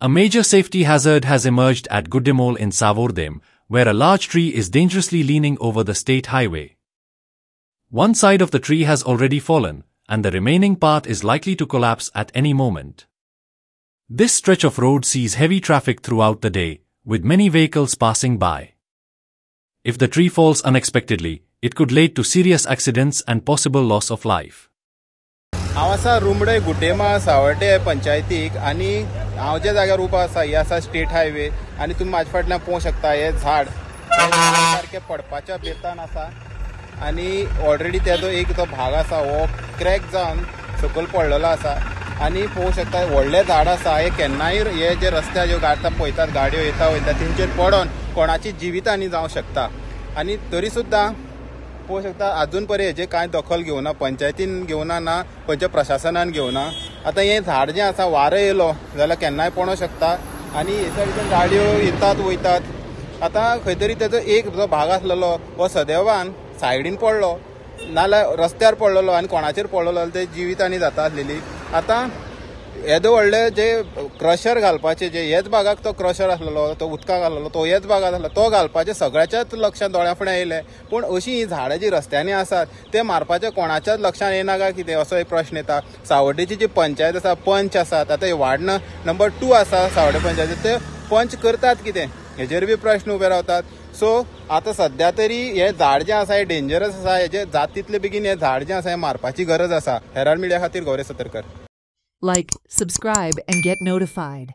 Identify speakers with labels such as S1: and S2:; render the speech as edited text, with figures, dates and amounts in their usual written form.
S1: A major safety hazard has emerged at Guddimole in Savordem, where a large tree is dangerously leaning over the state highway. One side of the tree has already fallen, and the remaining part is likely to collapse at any moment. This stretch of road sees heavy traffic throughout the day, with many vehicles passing by. If the tree falls unexpectedly, it could lead to serious accidents and possible loss of life.
S2: हांव आसा रुमडे गुड्डेमा सावड्डे पंचायतीक आनी हांव ज्या जाग्यार उबो आसा ही आसा स्टेट हायवे आनी तुमी म्हाजे फाटल्यान पळोवंक शकता हे झाड सारके पडपाच्या बेतान आसा आनी ऑलरेडी तेजो एक जो भाग आसा हो क्रॅक जावन सकयल पडलेलो आसा आनी पळोवंक शकता व्हडलें झाड आसा हे केन्नाय हे जे रस्त्यार ज्यो गाडटा पळयतात गाडयो येता वयता तेंचेर पडोन कोणाची जिवितहानी जावंक शकता आनी तरी सुद्दां पळोवंक शकता अजून पर्यंत हेजे कांय दखल घेवना पंचायतीन घेवना ना खंयच्या प्रशासनान घेवना आतां हें झाड जें आसा वारो येयलो जाल्यार केन्नाय पडोंक शकता आनी हे सायडीच्यान गाडयो येतात वयतात आतां खंय तरी तेजो एक जो भाग आसलेलो हो सदैवान सायडीन पडलो नाल्यार रस्त्यार पडलेलो आनी कोणाचेर पडलेलो जाल्यार ते जिवितहानी जाता आसलेली आतां येदो व्हडले जे क्रशर घालपाचे जे हेच भागाक तो क्रशर आसलेलो तो उदकाक आसलेलो तो हेच भागाक आसलो तो घालपाचे सगळ्याच्याच लक्षांत दोळ्या फुडें येयले पूण अशीं ही झाडां जी रस्त्यांनी आसात ते मारपाचे कोणाच्याच लक्षांत येना काय कितें असो एक प्रश्न येता सावड्डेची जी पंचायत आसा पंच आसात आतां हे वार्ड नंबर 2 आसा सावड्डे पंचायतीत ते पंच करतात कितें हेजेर बी प्रश्न उबे रावतात सो आतां सध्या तरी हे झाड जें आसा हें डेंजरस आसा हेजे जाता तितले बेगीन हे झाड जें आसा हें मारपाची गरज आसा हेराल्ड मिडिया खातीर गौरव Satarkar
S3: Like, subscribe, and get notified.